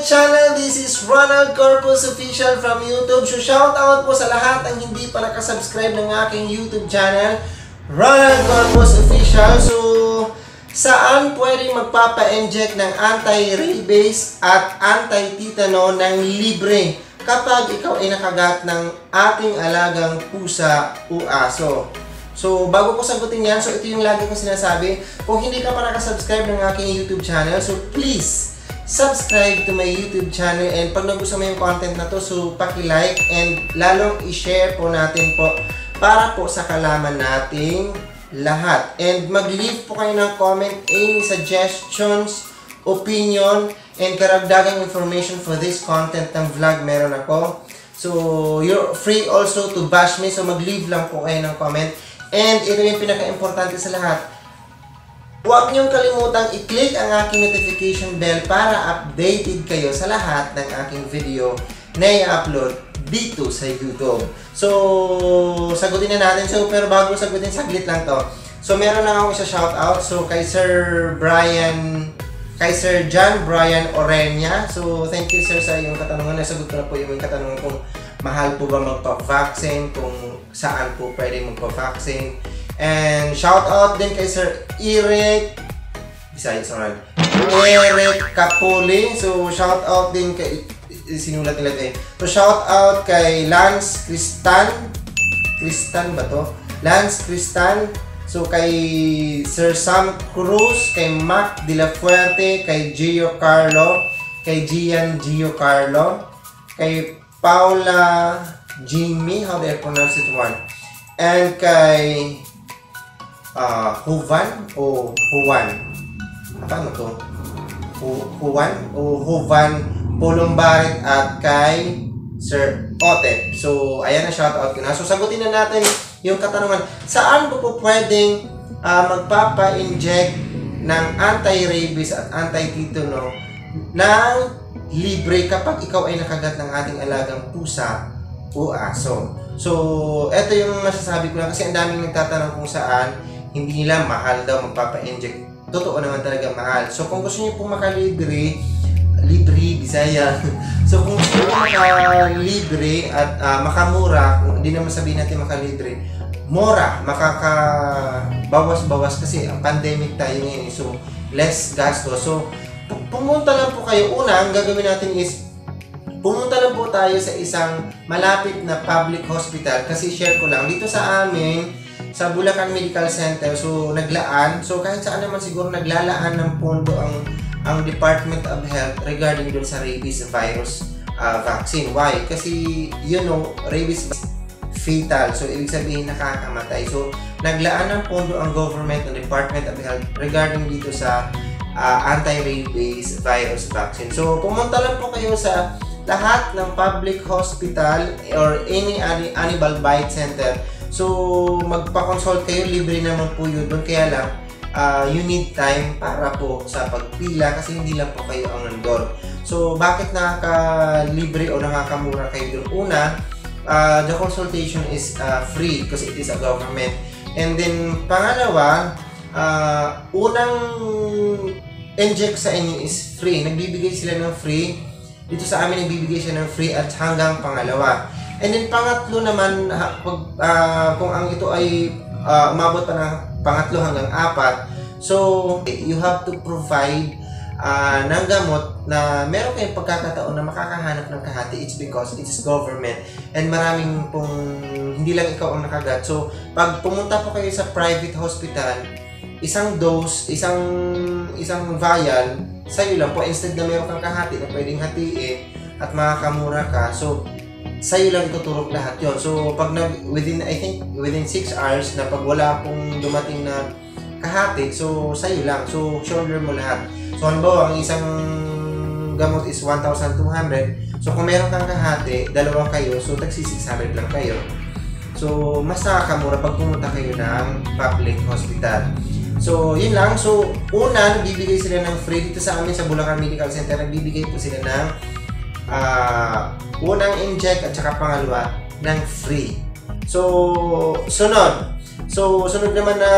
channel. This is Ronald Corpus Official from YouTube. So shoutout po sa lahat ang hindi pa nakasubscribe ng aking YouTube channel, Ronald Corpus Official. So saan pwedeng magpapa-inject ng anti-rabies at anti-tetano ng libre kapag ikaw ay nakagat ng ating alagang pusa o aso. So, bago ko sagutin yan, so ito yung lagi kong sinasabi. Kung hindi ka pa nakasubscribe ng aking YouTube channel, so please, subscribe to my YouTube channel. And pag nagustuhan mo yung content na to, so paki-like and lalong i-share po natin po para po sa kalaman nating lahat. And mag-leave po kayo ng comment, any suggestions, opinion, and karagdagang information for this content ng vlog meron ako. So, you're free also to bash me. So, mag-leave lang po kayo ng comment. And ito yung pinaka-importante sa lahat. Huwag niyong kalimutang i-click ang aking notification bell para updated kayo sa lahat ng aking video na i-upload dito sa YouTube. So, sagutin na natin. So, pero bago sagutin, saglit lang to. So, meron lang ako isa shoutout. So, kay Sir John Brian Orenya. So, thank you sir sa iyong katanungan. Nasagot ko na po yung katanungan kung mahal po ba magpa-vaccine, kung saan po pwede magpa-vaccine. And shoutout din kay Sir Eric Capuli. So, shoutout din kay, sinulat nila kayo. So, shoutout kay Lance Cristan ba to? Lance Cristan. So, kay Sir Sam Cruz, kay Mac De La Fuerte, kay Gio Carlo, kay Gian Gio Carlo, kay Paula Jimmy, how do I pronounce it one? And kay Juan o Juan. Paano to? Juan o Juan Pulumbarit at kay Sir Otep. So, ayan na, shoutout ko na. So, sagutin na natin yung katanungan. Saan po pwedeng magpapa-inject ng anti-rabies at anti-tetano ng libre kapag ikaw ay nakagat ng ating alagang pusa o aso? So, eto yung nasasabi ko lang kasi ang daming nagtatanong kung saan hindi nila mahal daw magpapa-inject. Totoo naman talaga mahal. So, kung gusto niyo po makalibre, Bisaya. So, kung gusto niyo makalibre at makamura, hindi naman sabihin natin makalibre, mura, makakabawas-bawas kasi ang pandemic tayo ngayon. So, less gastos. So, pumunta lang po kayo. Una, ang gagawin natin is pumunta lang po tayo sa isang malapit na public hospital. Kasi share ko lang, dito sa amin, sa Bulacan Medical Center, so naglaan. So kahit saan naman siguro naglalaan ng pondo ang Department of Health regarding dun sa rabies virus vaccine. Why? Kasi, you know, rabies fatal. So, ibig sabihin nakakamatay. So, naglaan ng pondo ang government ng Department of Health regarding dito sa anti-rabies virus vaccine. So, pumunta lang po kayo sa lahat ng public hospital or any animal bite center. So, magpa-consult kayo. Libre naman po yun doon. Kaya lang, you need time para po sa pagpila kasi hindi lang po kayo ang nandun. So, bakit nakaka-libre o nakakamura kayo doon? Una, the consultation is free because it is a government. And then, pangalawa, unang inject sa inyo is free. Nagbibigay sila ng free. Dito sa amin, nagbibigay siya ng free at hanggang pangalawa. And then, pangatlo naman, kung ang ito ay umabot pa ng pangatlo hanggang apat, so, you have to provide ng gamot na meron kayong pagkakataon na makakahanap ng kahati. It's because it's government and maraming pong hindi lang ikaw ang nakagat. So, pag pumunta po kayo sa private hospital, isang dose, isang vial, sa'yo lang po. Instead na meron kang kahati na pwedeng hatiin at makakamura ka, so, sa'yo lang ituturok lahat yon. So, pag within 6 hours na pag wala pong dumating na kahati, so, sa'yo lang. So, shoulder mo lahat. So, halimbawa, ang isang gamot is 1,200. So, kung meron kang kahati, dalawang kayo, so, tagsi 600 lang kayo. So, mas nakakamura pag pumunta kayo ng public hospital. So, yun lang. So, una, nagbibigay sila ng free dito sa amin sa Bulacan Medical Center. Nagbibigay po sila ng unang inject at saka pangalawa ng free. So, sunod. So, sunod naman na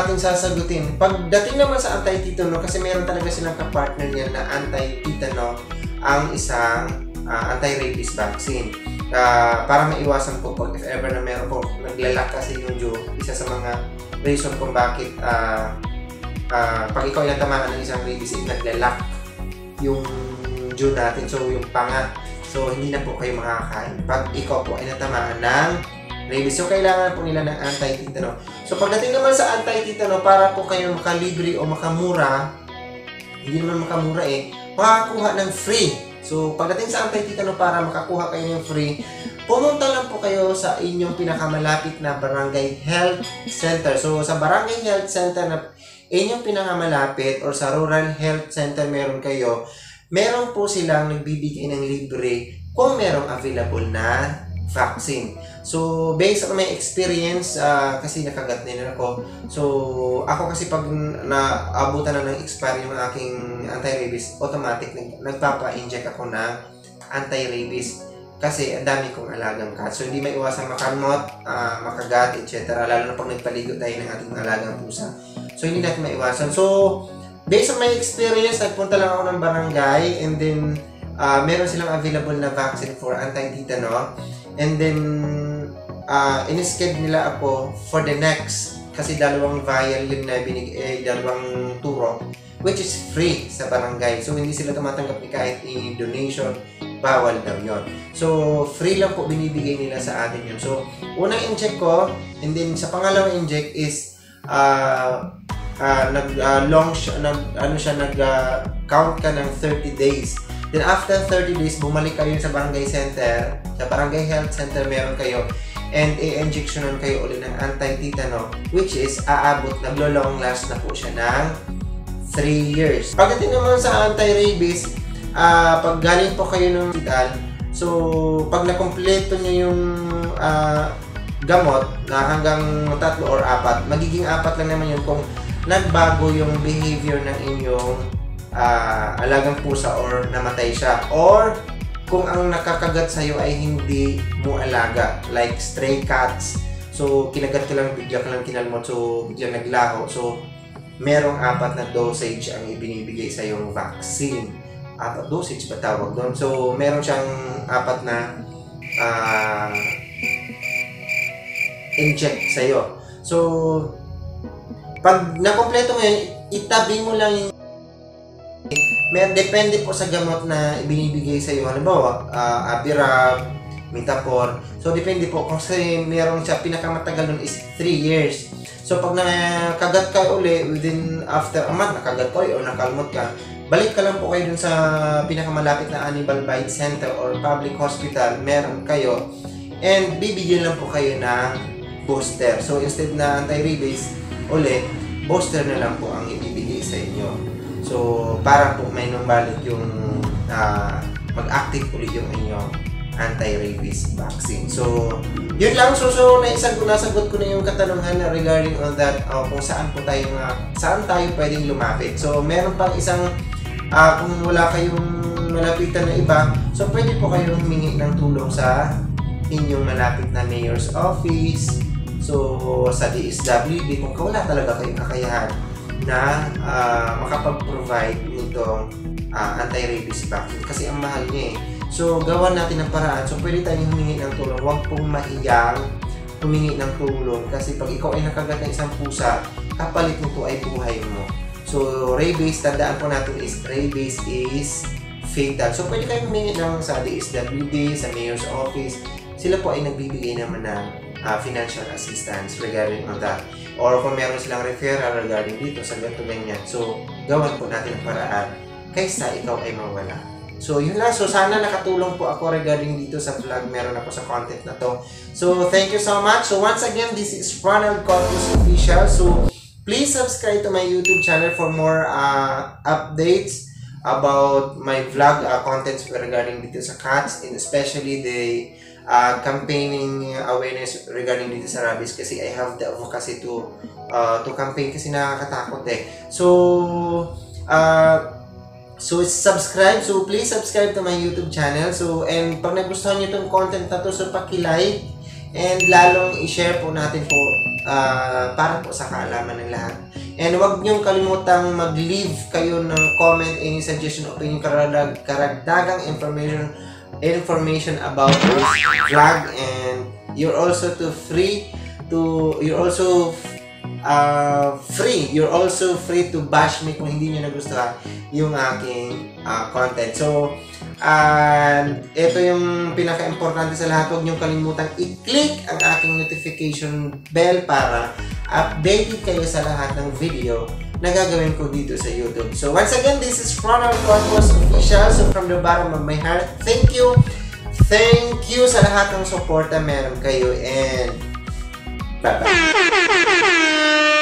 ating sasagutin. Pagdating naman sa anti-tetano, kasi meron talaga silang kapartner niyan na anti-tetano ang isang anti-rabies vaccine. Para maiwasan po pag if ever na meron po naglalak kasi yung Diyo, isa sa mga reason kung bakit pag ikaw ay natamaan ng isang rabies, naglalak yung Diyo natin, so yung panga. So, hindi na po kayo makakain pag ikaw po ay natamaan ng rabies. So, kailangan po nila ng anti-tetano. So, pagdating naman sa anti-tetano, para po kayo makalibre o makamura, hindi naman makamura makakuha ng free. So, pagdating sa anti-tetano, para makakuha kayo ng free, pumunta lang po kayo sa inyong pinakamalapit na barangay health center. So, sa barangay health center na inyong pinakamalapit or sa rural health center meron kayo, meron po silang nagbibigay ng libre kung merong available na vaccine. So, based on my experience, kasi nakagat na ako. So, ako kasi pag naabutan na ng expiry yung aking anti-rabies, automatic nagpapa-inject ako ng anti-rabies. Kasi ang dami kong alagang cat. So, hindi may iwasang makamot, makagat, etc. Lalo na pag nagpaligo tayo ng ating alagang pusa. So, hindi natin maiwasan. So, based on my experience, nagpunta lang ako ng barangay and then meron silang available na vaccine for anti-tetano. And then, in-schedule nila ako for the next, kasi dalawang vial yun na dalawang turo, which is free sa barangay. So, hindi sila tumatanggap ni kahit donation, bawal daw yun. So, free lang po binibigay nila sa atin yun. So, unang inject ko, and then sa pangalawang inject is, nag-count ka ng 30 days. Then after 30 days, bumalik kayo sa barangay center, sa barangay health center meron kayo, and i-injectionan kayo ulit ng anti-tetano, which is aabot, naglo-long last na po siya ng 3 years. Pagdating naman sa anti-rabies, pag galing po kayo ng hospital, so pag nakompleto nyo yung gamot na hanggang 3 or 4, magiging 4 lang naman yun kung nagbago yung behavior ng inyong alagang pusa or namatay siya, or kung ang nakakagat sa'yo ay hindi mo alaga, like stray cats, so kinagat ka lang, bigla ka lang kinalmot, so bigla naglaho, so merong 4 na dosage ang ibinibigay sa yung vaccine. 4 dosage ba tawag doon? So meron siyang 4 na inject sa'yo. So pag nakompleto mo yun, itabi mo lang yung depende po sa gamot na ibinibigay sa iyo. Halimbawa, Abirab, Mitapor. So, depende po. Kasi meron siya, pinakamatagal nun is 3 years. So, pag nakagat ka uli, after a month, nakagat ka o nakalmot ka, balik ka lang po kayo dun sa pinakamalapit na animal bite center or public hospital, meron kayo. And, bibigyan lang po kayo ng booster. So, instead na anti-rabies, ulit, booster na lang po ang ibibigay sa inyo. So, para po may numbalik yung mag-active ulit yung inyong anti-rabies vaccine. So, yun lang. So nasagot ko na yung katanungan regarding on that, kung saan tayo pwedeng lumapit. So, meron pang isang, kung wala kayong malapitan na iba, so pwede po kayong humingi ng tulong sa inyong malapit na mayor's office, so sa DSWD, kung wala talaga kayong kakayahan na makapag-provide nitong anti-rabies vaccine kasi ang mahal niya So, gawan natin ng paraan. So, pwede tayong humingi ng tulong. Huwag pong mahiyang humingi ng tulong kasi pag ikaw ay nakagat ng isang pusa, kapalit nito ay buhay mo. So, rabies, tandaan po natin is rabies is fatal. So, pwede kayong humingi ng sa DSWD, sa Mayor's Office. Sila po ay nagbibigay naman ng financial assistance regarding on that. Or kung meron silang referral regarding dito sa ganyan. So, gawan po natin ang paraan kaysa ikaw ay mawala. So, yun lang. So, sana nakatulong po ako regarding dito sa vlog. Meron ako sa content na to. So, thank you so much. So, once again, this is Ronald Corpus Official. So, please subscribe to my YouTube channel for more updates about my vlog contents regarding dito sa cats, and especially the campaigning awareness regarding dito sa rabies kasi I have the advocacy to campaign kasi nakakatakot So subscribe. So please subscribe to my YouTube channel. So and pag nagustuhan niyo itong content na to, so paki-like and lalong i-share po natin po para po sa kaalaman ng lahat. And huwag niyong kalimutang mag-leave kayo ng comment, any suggestion, opinion, karagdagang information about this vlog. And you're also free to bash me kung hindi nyo nagustuhan yung aking content. So, ito yung pinaka-importante sa lahat. Huwag nyo kalimutang i-click ang aking notification bell para updated kayo sa lahat ng video na gagawin ko dito sa YouTube. So, once again, this is Ronald Corpus Official. So, from the bottom of my heart, thank you. Thank you sa lahat ng support na meron kayo. And bye-bye.